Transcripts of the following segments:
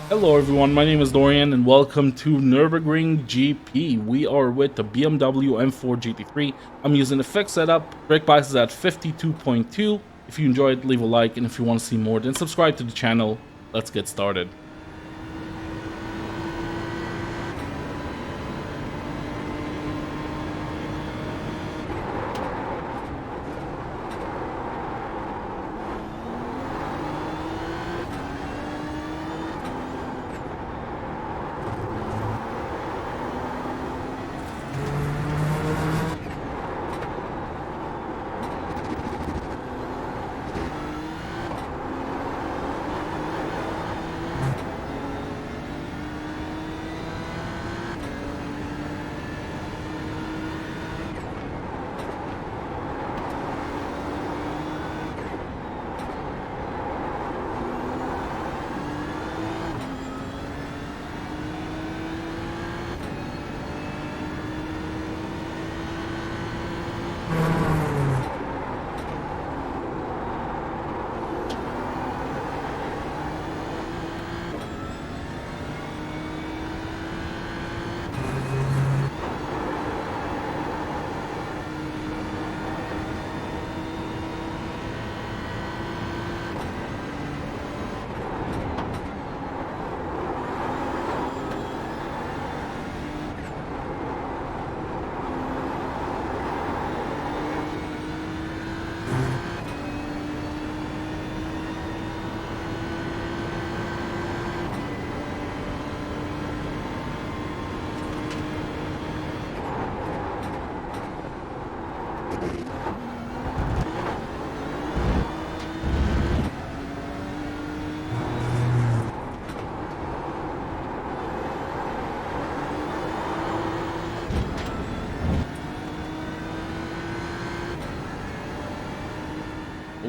Hello everyone, my name is Dorian and welcome to Nurburgring GP. We are with the BMW M4 GT3. I'm using a fixed setup. Brake bias is at 52.2. If you enjoyed, leave a like, and if you want to see more, then subscribe to the channel. Let's get started.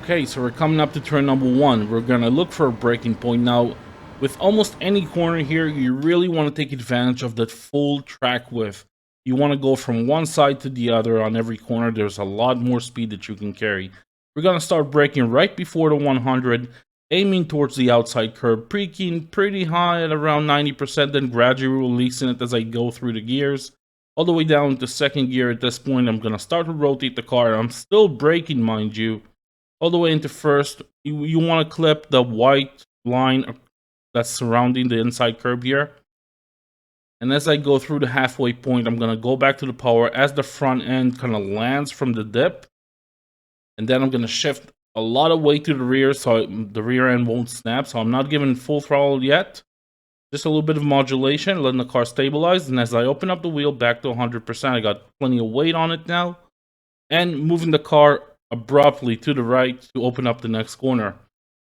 Okay, so we're coming up to turn number 1. We're gonna look for a braking point. Now, with almost any corner here, you really want to take advantage of that full track width. You want to go from one side to the other on every corner. There's a lot more speed that you can carry. We're gonna start braking right before the 100, aiming towards the outside curb, pre-keying pretty high at around 90%, then gradually releasing it as I go through the gears. All the way down to second gear at this point, I'm gonna start to rotate the car. I'm still braking, mind you, all the way into first. You want to clip the white line that's surrounding the inside curb here. And as I go through the halfway point, I'm going to go back to the power as the front end kind of lands from the dip. And then I'm going to shift a lot of weight to the rear so the rear end won't snap. So I'm not giving full throttle yet. Just a little bit of modulation, letting the car stabilize. And as I open up the wheel back to 100%, I got plenty of weight on it now. And moving the car abruptly to the right to open up the next corner.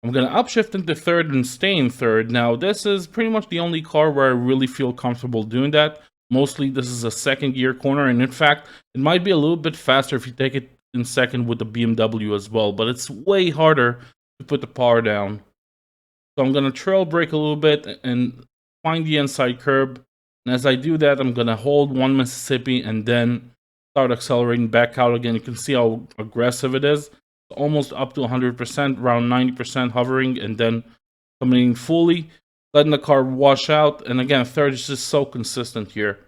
I'm going to upshift into third and stay in third. Now, this is pretty much the only car where I really feel comfortable doing that. Mostly, this is a second gear corner, and in fact, it might be a little bit faster if you take it in second with the BMW as well, but it's way harder to put the power down. So I'm going to trail brake a little bit and find the inside curb. And as I do that, I'm going to hold one Mississippi and then start accelerating back out again. You can see how aggressive it is. Almost up to 100%, around 90% hovering, and then coming in fully, letting the car wash out. And again, third is just so consistent here.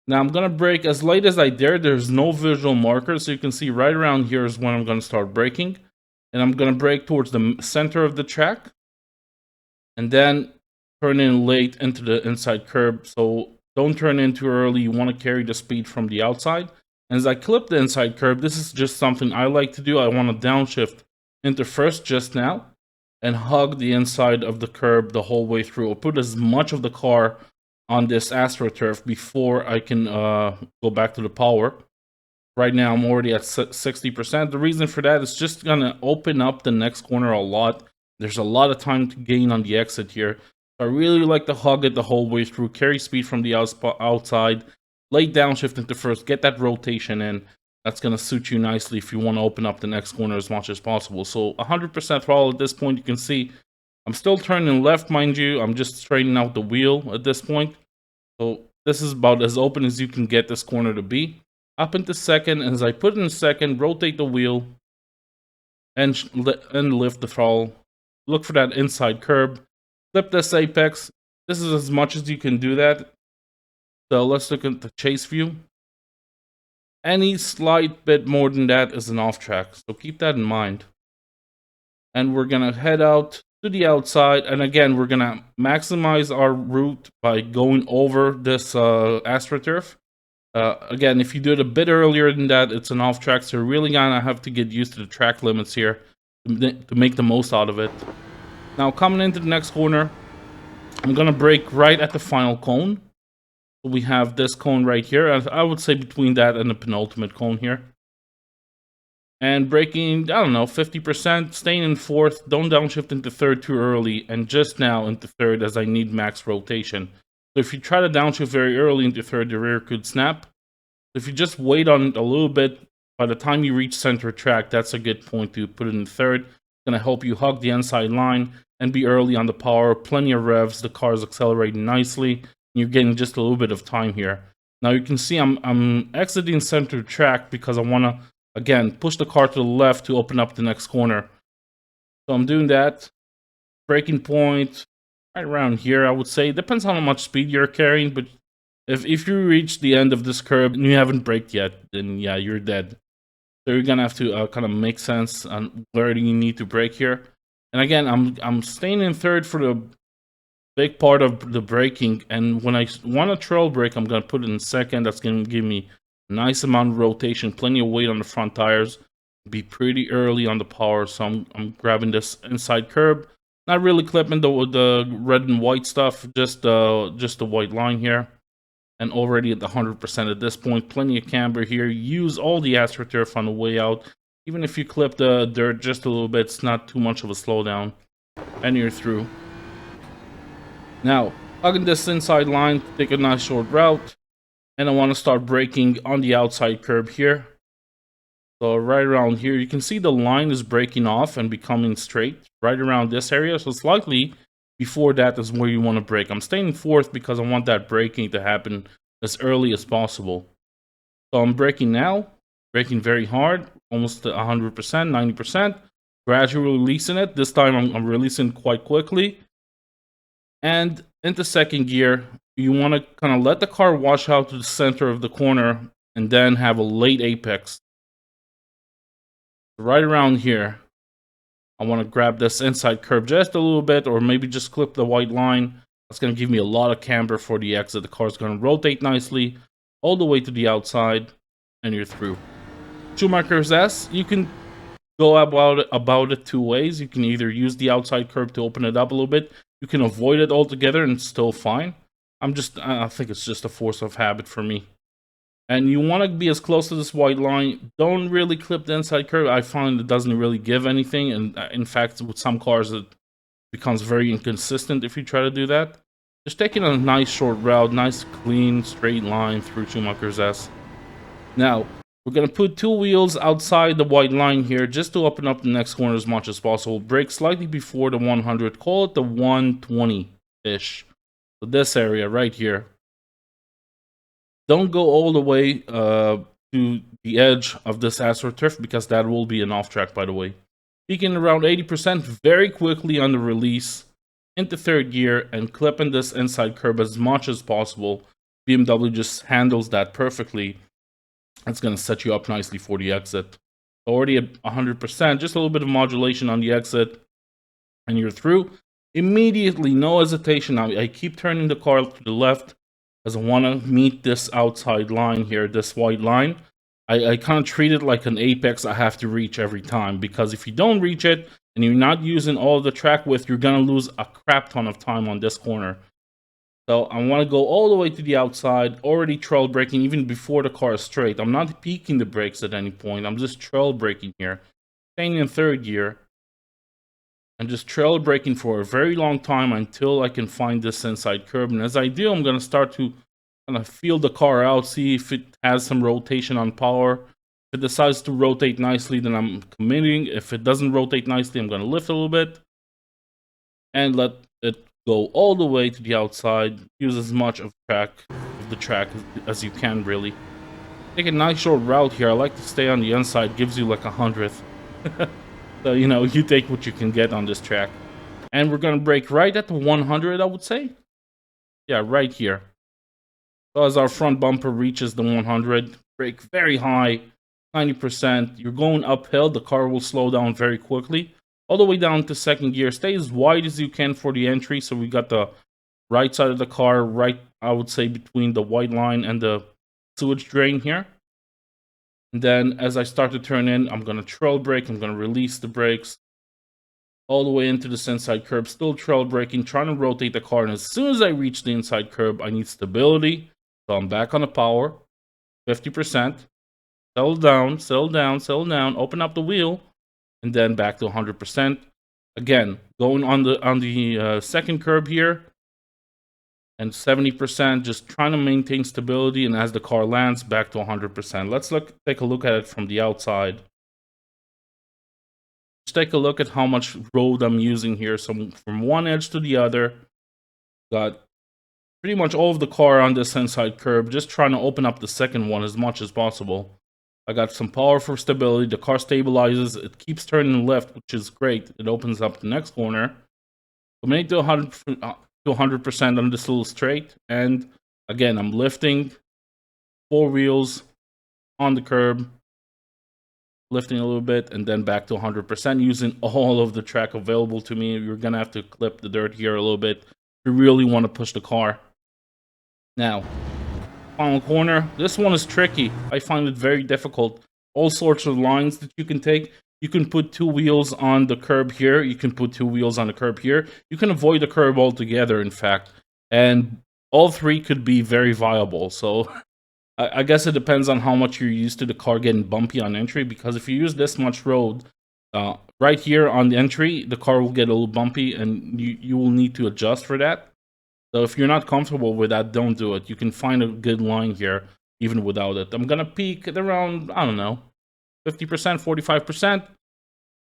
Now I'm going to brake as light as I dare. There's no visual marker, so you can see right around here is when I'm going to start braking. And I'm going to brake towards the center of the track. And then turn in late into the inside curb. So don't turn in too early. You want to carry the speed from the outside. And as I clip the inside curb, this is just something I like to do. I want to downshift into first just now and hug the inside of the curb the whole way through. I'll put as much of the car on this AstroTurf before I can go back to the power. Right now, I'm already at 60%. The reason for that is just going to open up the next corner a lot. There's a lot of time to gain on the exit here. I really like to hug it the whole way through, carry speed from the outside, lay downshift into first, get that rotation in. That's going to suit you nicely if you want to open up the next corner as much as possible. So 100% throttle at this point. You can see I'm still turning left, mind you. I'm just straightening out the wheel at this point. So this is about as open as you can get this corner to be. Up into second, and as I put in second, rotate the wheel and lift the throttle. Look for that inside curb. Flip this apex, This is as much as you can do that. So let's look at the chase view. Any slight bit more than that is an off track, so keep that in mind. And we're gonna head out to the outside, and again, we're gonna maximize our route by going over this AstroTurf. Again, if you do it a bit earlier than that, it's an off track, so you're really gonna have to get used to the track limits here to make the most out of it. Now, coming into the next corner, I'm gonna brake right at the final cone. We have this cone right here, and I would say between that and the penultimate cone here. And braking, I don't know, 50%, staying in fourth, don't downshift into third too early, and just now into third as I need max rotation. So if you try to downshift very early into third, the rear could snap. If you just wait on it a little bit, by the time you reach center track, that's a good point to put it in third. It's going to help you hug the inside line and be early on the power. Plenty of revs, the car is accelerating nicely. You're getting just a little bit of time here. Now you can see I'm exiting center track because I want to, again, push the car to the left to open up the next corner. So I'm doing that. Braking point right around here, I would say. Depends on how much speed you're carrying, but if you reach the end of this curb and you haven't braked yet, then yeah, you're dead. So you're gonna have to kind of make sense on where you need to brake here. And again, I'm staying in third for the big part of the braking, and when I want to trail brake, I'm gonna put it in second. That's gonna give me a nice amount of rotation, plenty of weight on the front tires, be pretty early on the power. So I'm grabbing this inside curb, not really clipping the red and white stuff, just the white line here. And already at the 100% at this point, plenty of camber here. Use all the AstroTurf on the way out. Even if you clip the dirt just a little bit, it's not too much of a slowdown. And you're through. Now, hugging this inside line, take a nice short route. And I want to start braking on the outside curb here. So right around here, you can see the line is breaking off and becoming straight. Right around this area, so slightly before that is where you want to brake. I'm staying in fourth because I want that braking to happen as early as possible. So I'm braking now, braking very hard, almost to 100%, 90%. Gradually releasing it. This time I'm releasing quite quickly. And into second gear, you want to kind of let the car wash out to the center of the corner and then have a late apex. Right around here, I want to grab this inside curve just a little bit, or maybe just clip the white line. That's going to give me a lot of camber for the exit. The car's going to rotate nicely all the way to the outside, and you're through. Schumacher's S, you can go about it two ways. You can either use the outside curve to open it up a little bit. You can avoid it altogether and it's still fine. I think it's just a force of habit for me. And you want to be as close to this white line. Don't really clip the inside curve. I find it doesn't really give anything. And in fact, with some cars, it becomes very inconsistent if you try to do that. Just taking a nice short route, nice clean straight line through Schumacher's S. Now, we're going to put two wheels outside the white line here just to open up the next corner as much as possible. Brake slightly before the 100. Call it the 120-ish. So this area right here. Don't go all the way to the edge of this AstroTurf because that will be an off track, by the way. Peaking around 80% very quickly on the release into third gear and clipping this inside curb as much as possible. BMW just handles that perfectly. That's going to set you up nicely for the exit. Already at 100%, just a little bit of modulation on the exit, and you're through. Immediately, no hesitation. I keep turning the car to the left because I want to meet this outside line here, this white line. I kind of treat it like an apex I have to reach every time, because if you don't reach it and you're not using all the track width, you're going to lose a crap ton of time on this corner. So I want to go all the way to the outside, already trail braking even before the car is straight. I'm not peaking the brakes at any point. I'm just trail braking here, staying in third gear, and just trail braking for a very long time until I can find this inside curb. And as I do, I'm going to start to kind of feel the car out, see if it has some rotation on power. If it decides to rotate nicely, then I'm committing. If it doesn't rotate nicely, I'm going to lift a little bit and let it go all the way to the outside. Use as much of the track as you can, really. Take a nice short route here. I like to stay on the inside. Gives you like 100th. So, you know, you take what you can get on this track. And we're going to brake right at the 100, I would say. Yeah, right here. So as our front bumper reaches the 100, brake very high, 90%. You're going uphill, the car will slow down very quickly. All the way down to second gear. Stay as wide as you can for the entry. So we got the right side of the car, right, I would say, between the white line and the sewage drain here. And then as I start to turn in, I'm going to trail brake. I'm going to release the brakes all the way into this inside curb, still trail braking, trying to rotate the car. And as soon as I reach the inside curb, I need stability. So I'm back on the power, 50%. Settle down, settle down, settle down, open up the wheel, and then back to 100%. Again, going on the second curb here, and 70%, just trying to maintain stability, and as the car lands, back to 100%. Let's take a look at it from the outside. Just take a look at how much road I'm using here. So from one edge to the other, got pretty much all of the car on this inside curb, just trying to open up the second one as much as possible. I got some power for stability. The car stabilizes. It keeps turning left, which is great. It opens up the next corner. I'm going to 100% on this little straight. And again, I'm lifting 4 wheels on the curb, lifting a little bit, and then back to 100% using all of the track available to me. You're going to have to clip the dirt here a little bit if you really want to push the car. Now, final corner. This one is tricky. I find it very difficult. All sorts of lines that you can take. You can put 2 wheels on the curb here. You can put 2 wheels on the curb here. You can avoid the curb altogether, in fact. And all 3 could be very viable. So I guess it depends on how much you're used to the car getting bumpy on entry. Because if you use this much road, right here on the entry, the car will get a little bumpy. And you will need to adjust for that. So if you're not comfortable with that, don't do it. You can find a good line here, even without it. I'm going to peak at around, I don't know, 50%, 45%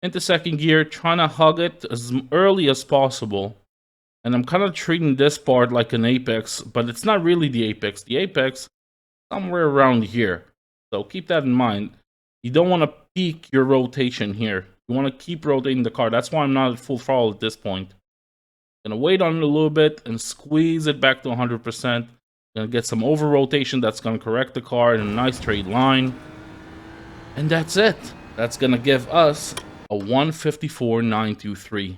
into second gear, trying to hug it as early as possible. And I'm kind of treating this part like an apex, but it's not really the apex. The apex, somewhere around here. So keep that in mind. You don't want to peak your rotation here. You want to keep rotating the car. That's why I'm not at full throttle at this point. Gonna wait on it a little bit and squeeze it back to 100%. Gonna get some over rotation that's gonna correct the car in a nice straight line. And that's it. That's gonna give us a 154.923.